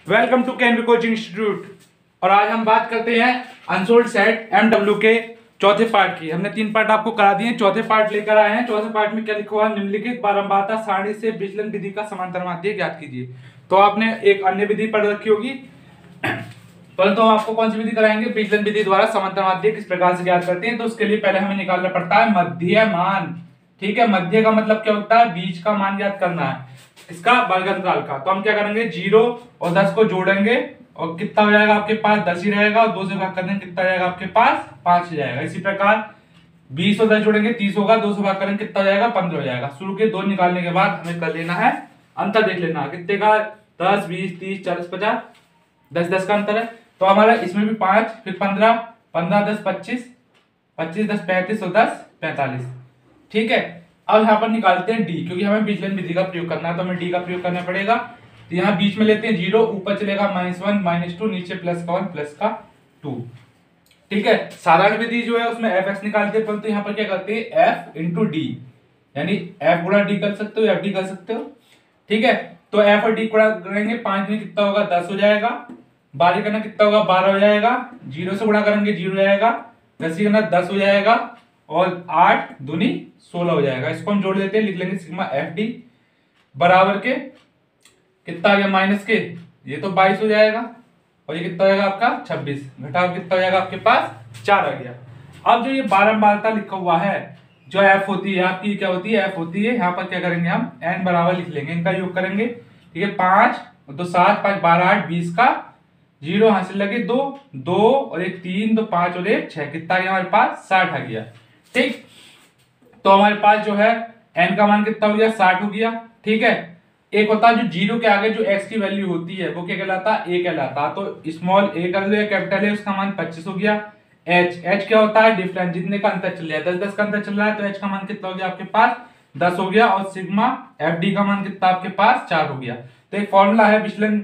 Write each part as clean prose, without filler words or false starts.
Welcome to कैनवी coaching institute. और आज हम बात करते हैं अनसोल्ड सेट MW के चौथे पार्ट की। हमने 3 पार्ट आपको करा दिए, चौथे पार्ट लेकर आए हैं। चौथे पार्ट में क्या लिखा हुआ है? निम्नलिखित बारंबारता सारणी से विचलन विधि का समांतर माध्य ज्ञात कीजिए। तो आपने एक अन्य विधि पढ़ रखी होगी, परंतु हम आपको कौन सी विधि कराएंगे? विचलन विधि द्वारा समांतर माध्य किस प्रकार से ज्ञात करते हैं। तो उसके लिए पहले हमें निकालना पड़ता है मध्य मान। ठीक है, मध्य का मतलब क्या होता है? बीच का मान ज्ञात करना है, इसका वर्ग अंतराल का। तो हम क्या करेंगे? 0 और 10 को जोड़ेंगे और कितना हो जाएगा आपके पास? 10 ही रहेगा, और 2 से भाग कर देंगे, कितना जाएगा आपके पास? 5 हो जाएगा। इसी प्रकार 20 और 10 जोड़ेंगे 30 होगा, 2 से भाग करेंगे, कितना हो जाएगा? 15 हो जाएगा। शुरू के 2 निकालने के बाद हमें कर लेना है अंतर, देख लेना कितने का? 10 20 30 40 50, 10 10 का अंतर है। तो हमारा इसमें भी 5, फिर 15, 15 10 25, 25 10 35 और 10 45। ठीक है, अब यहाँ पर निकालते हैं डी, क्योंकि हमें विचलन विधि का प्रयोग करना है, तो हमें डी का प्रयोग करना पड़ेगा। तो यहाँ बीच में लेते हैं 0, ऊपर चलेगा -1 -2, नीचे प्लस का 1 प्लस का 2। ठीक है, साधारण विधि जो है उसमें fx निकालते हैं, परंतु यहाँ पर क्या करते हैं? f इंटू डी, यानी f गुणा डी कर सकते हो, fd कर सकते हो। ठीक है, तो f और d गुणा करेंगे, 5 में कितना होगा? 10 हो जाएगा। 12 करना कितना होगा? 12 हो जाएगा। 0 से गुणा करेंगे 0 हो जाएगा। 10 करना 10 हो जाएगा, और 8 दूनी 16 हो जाएगा। इसको हम जोड़ देते हैं, लिख लेंगे सिग्मा fd बराबर के कितना आ गया? माइनस के ये तो 22 हो जाएगा, और ये कितना हो जाएगा आपका? 26। घटाओ कितना हो जाएगा आपके पास? 4 आ गया। अब जो ये बारंबारता लिखा हुआ है, जो f होती है आपकी, क्या होती है? f होती है। यहाँ पर क्या करेंगे? हम n बराबर लिख लेंगे, इनका योग करेंगे। ठीक है, 5 और 2 7, 5 12 8 20 का 0 हासिल लगे 2 2 और 1 3, तो 5 और 1 6, कितना आ गया हमारे पास? 60 आ गया। ठीक, तो हमारे पास जो है n का मान कितना हो गया? 60 हो गया। ठीक है, एक होता है जो 0 के आगे जो x की वैल्यू होती है वो क्या कहलाता है? a कहलाता है। तो स्मॉल a कर लो या कैपिटल A, उसका मान 25 हो गया। h क्या होता है? डिफरेंस, जितने का अंतर चल रहा है, 10 10 का अंतर चल रहा है, तो h का मान कितना हो गया आपके पास? 10 हो गया। और सिग्मा fd का मान कितना आपके पास? 4 हो गया। तो एक फॉर्मूला है विचलन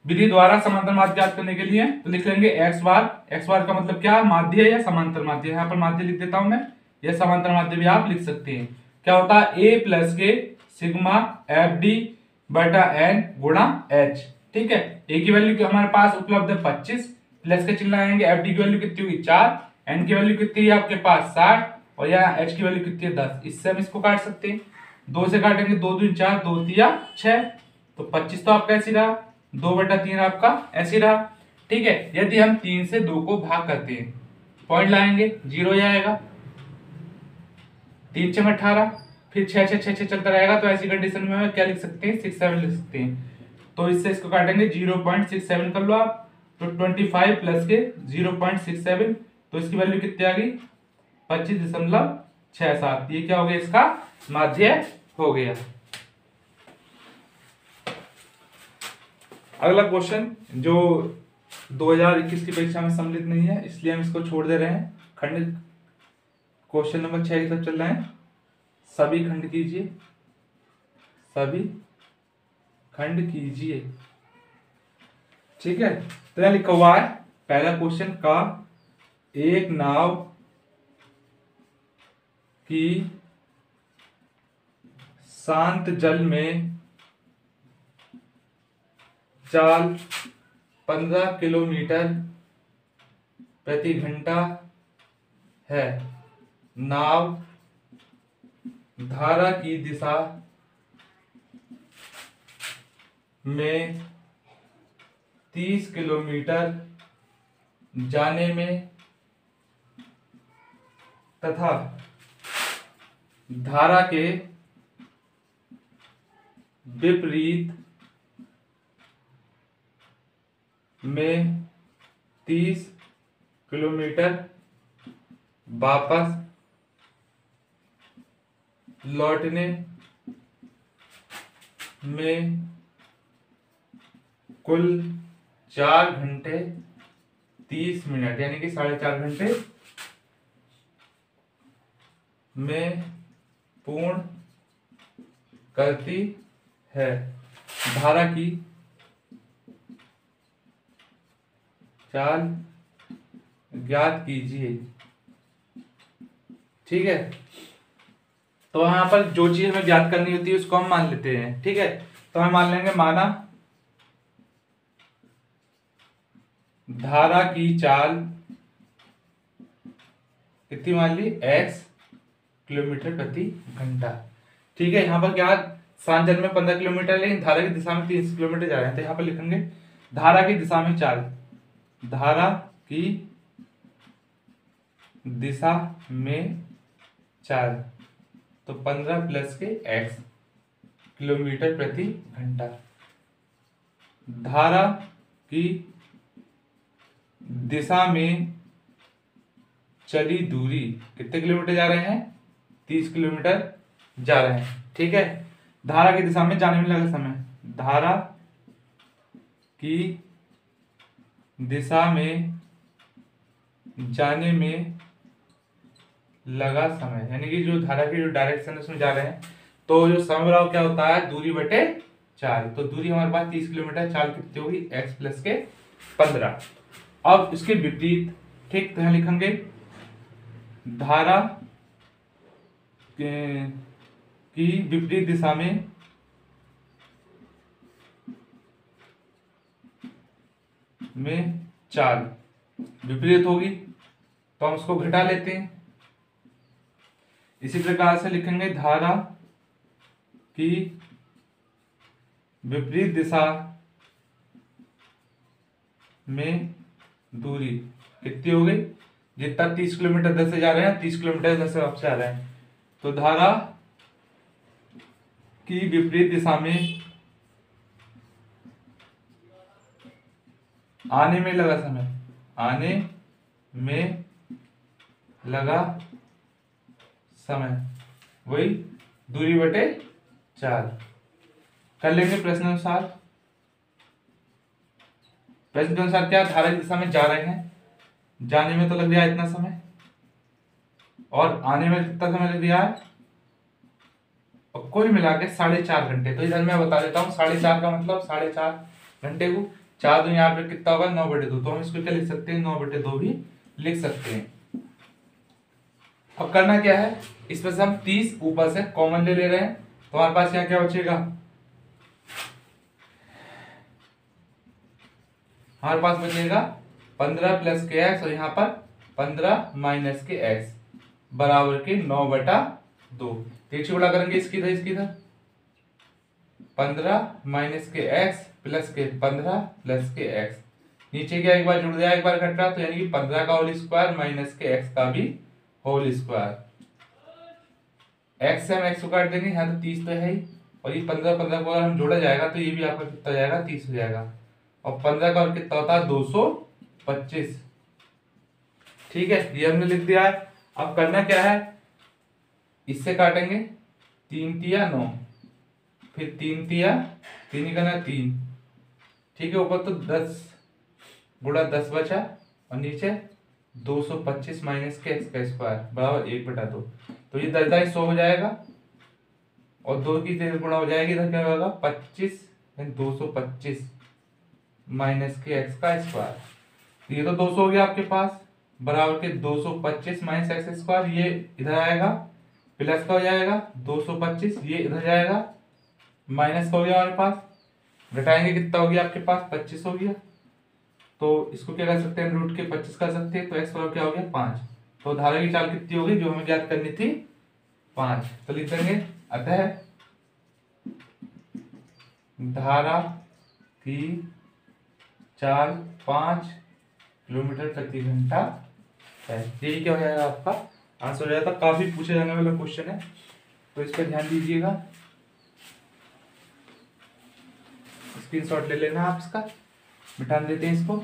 विधि द्वारा समांतर माध्य ज्ञात करने के लिए, तो लिख लेंगे x बार का मतलब क्या? माध्य या समांतर माध्य। यहाँ पर माध्य लिख देता हूं मैं, या समांतर माध्य भी आप लिख सकते हैं। क्या होता है? a प्लस के सिग्मा fd बटा n गुणा h। ठीक है, a की वैल्यू हमारे पास उपलब्ध है 25, प्लस के चिन्ह आएंगे। fd की वैल्यू कितनी होगी? 4, n की वैल्यू कितनी है आपके पास? 60, और यहाँ h की वैल्यू कितनी है? 10। इससे हम इसको काट सकते हैं, 2 से काटेंगे, 2 दूनी 4, 2 तिया 6, तो 25 तो आपका ऐसे रहा, 2/3 आपका ऐसे रहा। ठीक है, यदि हम 3 से 2 को भाग करते हैं, पॉइंट लाएंगे, 0 हो जाएगा। 3 6 18, फिर 6 6 6 6 चलता रहेगा। तो ऐसी कंडीशन में हम क्या लिख सकते हैं? 6 7 लिख सकते हैं। तो इससे इसको काटेंगे, 0.67 कर लो आप, तो 25 प्लस के 0.67, तो इसकी वैल्यू कितनी आ गई? 25.67। ये क्या हो गया? इसका माध्य हो गया। अगला क्वेश्चन जो 2021 की परीक्षा में सम्मिलित नहीं है, इसलिए हम इसको छोड़ दे रहे हैं। खंड क्वेश्चन नंबर 6 की तरफ चल रहे हैं। सभी खंड कीजिए, सभी खंड कीजिए। ठीक है, तो यहां लिखा हुआ है पहला क्वेश्चन का, एक नाव की शांत जल में चाल 15 किलोमीटर प्रति घंटा है। नाव धारा की दिशा में 30 किलोमीटर जाने में तथा धारा के विपरीत में 30 किलोमीटर वापस लौटने में कुल 4 घंटे 30 मिनट, यानी कि 4.5 घंटे में पूर्ण करती है। धारा की चाल ज्ञात कीजिए। ठीक है, तो यहाँ पर जो चीज हमें ज्ञात करनी होती है उसको हम मान लेते हैं। ठीक है, तो हम मान लेंगे, माना धारा की चाल कितनी मान ली, x किलोमीटर प्रति घंटा। ठीक है, यहाँ पर क्या, सांचल में 15 किलोमीटर, लेकिन धारा की दिशा में 30 किलोमीटर जा रहे हैं, तो यहाँ पर लिखेंगे धारा की दिशा में चाल, धारा की दिशा में चाल, तो 15 प्लस के x किलोमीटर प्रति घंटा। धारा की दिशा में चली दूरी कितने किलोमीटर जा रहे हैं, 30 किलोमीटर जा रहे हैं। ठीक है, धारा की दिशा में जाने में लगा समय, धारा की दिशा में जाने में लगा समय, यानी कि जो धारा की जो डायरेक्शन है उसमें जा रहे हैं, तो जो समय बराबर क्या होता है, दूरी बटे चाल। तो दूरी हमारे पास 30 किलोमीटर, चाल कितनी होगी, x प्लस के 15। अब इसके विपरीत, ठीक, तो यहां लिखेंगे धारा की विपरीत दिशा में चाल विपरीत होगी, तो हम उसको घटा लेते हैं। इसी प्रकार से लिखेंगे धारा की विपरीत दिशा में दूरी कितनी हो गई, जितना 30 किलोमीटर 10 से जा रहे हैं, 30 किलोमीटर 10 से वापस आ रहे हैं, तो धारा की विपरीत दिशा में आने में लगा समय, आने में लगा समय वही दूरी बटे चाल। कर लेंगे प्रश्न अनुसार। प्रश्न के अनुसार क्या, धारा की दिशा में जा रहे हैं, जाने में तो लग गया इतना समय, और आने में कितना समय लग गया है, और कुल मिला के 4.5 घंटे। तो इधर मैं बता देता हूँ, 4.5 का मतलब 4.5 घंटे को 4 दूनी 8 पे कितना होगा, 9/2। तो हम इसको क्या लिख सकते हैं, 9/2 भी लिख सकते हैं। अब करना क्या है, इसमें से हम 30 ऊपर से कॉमन ले रहे हैं, तो हमारे पास यहाँ क्या बचेगा, हमारे पास बचेगा 15 प्लस के एक्स, और यहाँ पर 15 माइनस के एक्स बराबर के 9/2। तीसरी गुणा करेंगे इसकी इधर, इसकी इधर, 15 माइनस के एक्स प्लस के 15 प्लस के एक्स, नीचे क्या एक बार जुड़ गया एक बार घट रहा, तो यानी कि 15 का होल स्क्वायर माइनस के एक्स का भी होल स्क्वायर। एक्स से हम एक्स को काट देंगे, यहाँ तो 30 तो है ही, और ये 15 को अगर हम जोड़ा जाएगा तो ये भी आपका कितना हो जाएगा, 30 हो जाएगा, और 15 का और कितना होता है, 225। ठीक है, ये हमने लिख दिया है। अब करना क्या है, इससे काटेंगे, 3 तिया 9, फिर 3 तिया 3 ही करना 3। ठीक है, ऊपर तो 10 गुणा 10 बचा, और नीचे 225 माइनस के एक्स का स्क्वायर बराबर 1/2। तो ये 10 100 हो जाएगा, और 2 की 3 गुणा हो जाएगी, इधर क्या होगा 25, 225 माइनस के एक्स का स्क्वायर। ये तो 200 हो गया आपके पास, बराबर के 225 माइनस एक्स स्क्वायर, ये इधर आएगा, प्लस का हो जाएगा 225, ये इधर जाएगा, माइनस का हो गया हमारे पास, घटाएंगे कितना हो गया आपके पास, 25 हो गया। तो इसको क्या कर सकते हैं, रूट के 25 कर सकते हैं, तो एक्स बराबर क्या हो गया 5। तो धारा की चाल कितनी होगी जो हमें ज्ञात करनी थी, 5। तो लिख देंगे, अतः धारा की चाल 5 किलोमीटर प्रति घंटा है। यही क्या हो जाएगा आपका आंसर हो जाएगा। काफी पूछे जाने वाला क्वेश्चन है, तो इस पर ध्यान दीजिएगा। स्क्रीनशॉट ले लेना आप इसका, मिटा देते हैं इसको।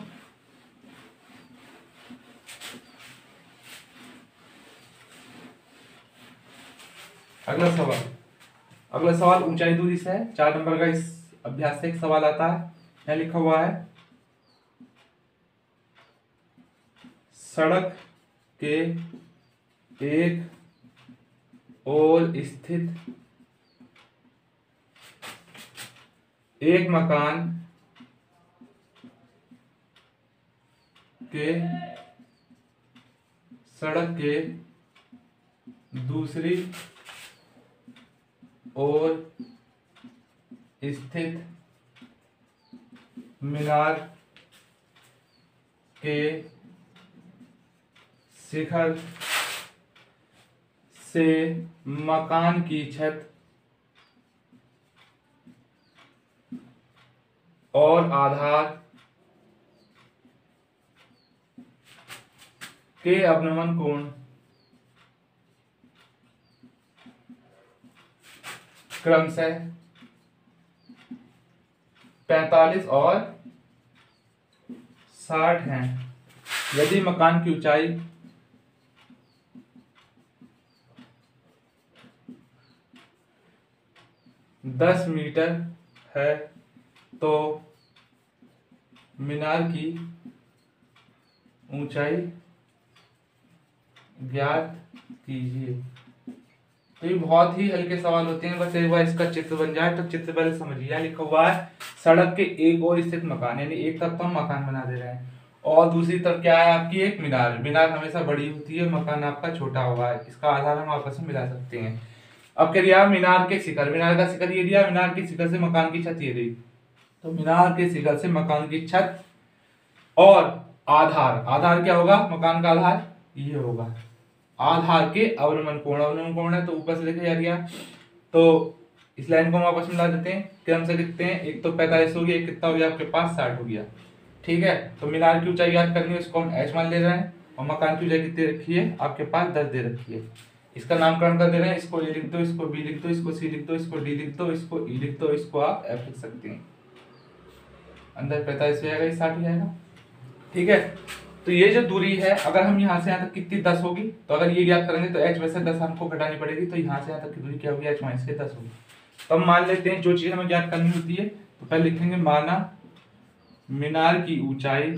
अगला सवाल ऊंचाई दूरी से है। 4 नंबर का इस अभ्यास से एक सवाल आता है। यहाँ लिखा हुआ है, सड़क के एक ओर स्थित एक मकान के सड़क के दूसरी ओर स्थित मीनार के शिखर से मकान की छत और आधार के अवनमन कोण क्रमशः 45 और 60 हैं। यदि मकान की ऊंचाई 10 मीटर है तो मीनार की ऊंचाई ज्ञात कीजिए। तो ये बहुत ही हल्के सवाल होते हैं, बस एक बार इसका चित्र बन जाए तो चित्र पहले समझिए। यहाँ लिखा हुआ है सड़क के एक ओर स्थित मकान, यानी एक तरफ तो हम मकान बना दे रहे हैं और दूसरी तरफ क्या है आपकी एक मीनार। मीनार हमेशा बड़ी होती है, मकान आपका छोटा हुआ है, इसका आधार हम आपस में मिला सकते हैं। अब क्या दिया मीनार के शिखर, मीनार का शिखर ये दिया, मीनार के शिखर से मकान की छत ये दी। तो मीनार के शिखर से मकान की छत और आधार, आधार क्या होगा मकान का आधार ये होगा, आधार के अवनमन कोण, अवनमन कोण है तो ऊपर से लिखा जा रहा। तो इस लाइन को हम आपस में मिला देते हैं, क्रम से लिखते हैं। एक तो 45 हो गया, एक कितना हो गया आपके पास 60 हो गया। ठीक है, तो मीनार की ऊंचाई याद करनी है, इसको हम h मान ले रहे हैं और मकान की ऊंचाई कितनी रखी है आपके पास 10 दे रखी है। इसका नामकरण कर दे रहे हैं, इसको a लिख दो, इसको b लिख दो, इसको c लिख दो, इसको d लिख दो, इसको e लिख दो, इसको आप f लिख सकते हैं। अंदर 45 हो जाएगा, 60 हो जाएगा। ठीक है, तो ये जो दूरी है अगर हम यहाँ से यहाँ तक कितनी 10 होगी, तो अगर ये याद करेंगे तो h में से 10 हमको घटानी पड़ेगी, तो यहाँ से यहाँ तक की दूरी क्या होगी h माइनस के 10 होगी। तो हम मान लेते हैं जो चीज हमें याद करनी होती है, तो पहले लिखेंगे माना मीनार की ऊंचाई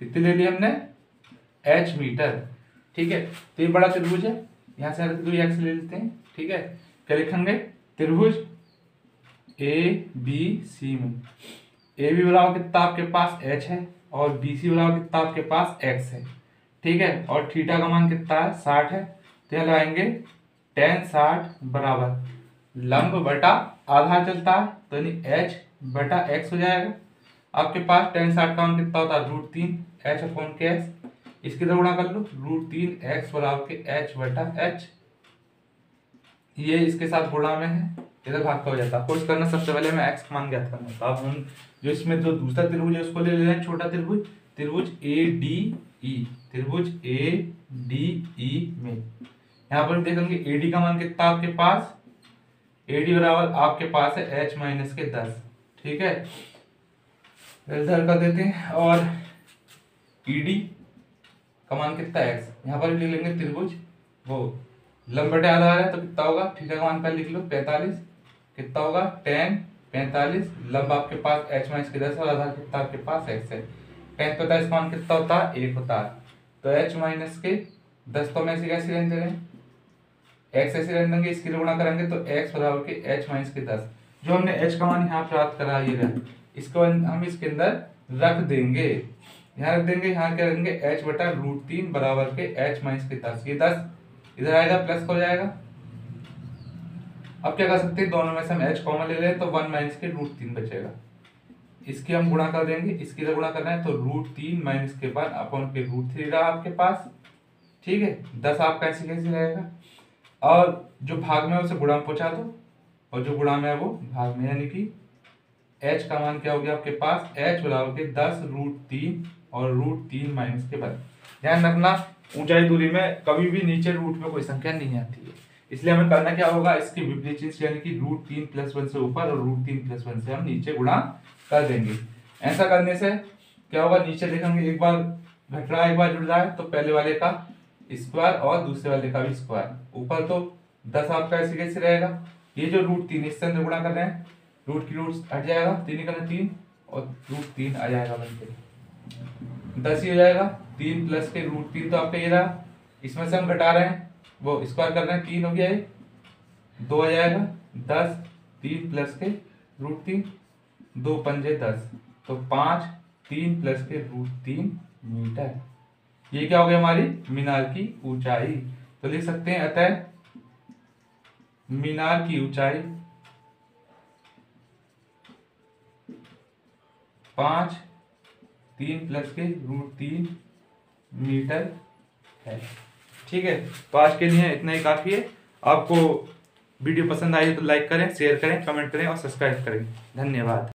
कितनी ले ली हमने h मीटर। ठीक है, तो ये बड़ा त्रिभुज है, यहाँ से यहाँ तक दूरी x ले लेते हैं। ठीक है, क्या लिखेंगे त्रिभुज ABC में ए बी बराबर कितना आपके पास h है और बी सी बराबर कितना आपके पास x है। ठीक है, और थीटा का मान कितना है 60 है, तो यहाँ लगाएंगे tan 60 बराबर लंब बटा आधार चलता है तो यानी h बटा x हो जाएगा। आपके पास tan 60 का मान कितना होता है √3 h अपॉन के x, इसकी तरह गुणा कर लो √3 x बराबर के h बटा h, ये इसके साथ गुणा में है, इधर भाग का हो जाता है। कोशिश करना सबसे पहले मैं x का मान ज्ञात करना था। अब हम जो इसमें जो दूसरा त्रिभुज है उसको ले रहे हैं, छोटा त्रिभुज, त्रिभुज ADE, त्रिभुज ADE में यहाँ पर देखेंगे AD का मान कितना आपके पास, AD बराबर आपके पास है h माइनस के 10। ठीक है, इधर कर देते हैं और ED का मान कितना है x, यहाँ पर ले लेंगे त्रिभुज वो लंब बटे आधार है तो कितना होगा, थीटा का मान पहले लिख लो 45, कितना होगा tan 45, लंब आपके पास h माइनस के 10 और आधार कितना आपके पास x है। tan 45 मान कितना होता है 1 होता है, तो h माइनस के 10 तो हम ऐसे कैसे रहने दे रहे हैं, x ऐसे रहने देंगे, इसकी गुणा करेंगे तो x बराबर के h माइनस के 10, जो हमने h का मान यहाँ प्राप्त करा ये रहा, इसको हम इसके अंदर रख देंगे, यहाँ रख देंगे, यहाँ क्या रखेंगे h बटा √3 बराबर के h माइनस के 10, ये 10 इधर आएगा प्लस हो जाएगा। अब क्या कर सकते हैं, दोनों में से हम h कॉमन ले रहे हैं तो 1 माइनस के √3 बचेगा, इसकी हम गुणा कर देंगे, इसकी तरह गुणा करना है तो √3 माइनस के 1 अपॉन के √3 रहा आपके पास। ठीक है, 10 आपका ऐसे कैसे रहेगा और जो भाग में है उसे गुणा में पहुंचा दो और जो गुणा में है वो भाग में, यानी कि h का मान क्या हो गया आपके पास h बराबर के 10 √3 और √3 माइनस के 1। ध्यान रखना ऊंचाई दूरी में कभी भी नीचे रूट में कोई संख्या नहीं आती है, इसलिए हमें करना क्या होगा, इसकी विपरीत चीज यानी कि √3 + 1 से ऊपर और √3 + 1 से हम नीचे गुणा कर देंगे। ऐसा करने से क्या होगा, नीचे देखेंगे एक बार घट रहा है एक बार जुड़ रहा है, तो पहले वाले का स्क्वायर और दूसरे वाले का भी स्क्वायर, ऊपर तो 10 आपका ऐसे कैसे रहेगा, ये जो √3 इससे अंदर गुणा कर रहे हैं, रूट की रूट हट जाएगा, 3 करना 3 और √3 आ जाएगा बनके 10 ही हो जाएगा, 3 प्लस के √3 तो आपका ये रहा, इसमें से हम घटा रहे हैं वो स्क्वायर कर रहे हैं, 3 हो गया ये 2 आ जाएगा 10, 3 प्लस के √3 2 पंजे 10 तो 5, 3 प्लस के √3 मीटर। ये क्या हो गया हमारी मीनार की ऊंचाई। तो लिख सकते हैं अतः मीनार की ऊंचाई 5 3 प्लस के √3 मीटर है। ठीक है, तो आज के लिए इतना ही काफ़ी है। आपको वीडियो पसंद आई तो लाइक करें, शेयर करें, कमेंट करें और सब्सक्राइब करें। धन्यवाद।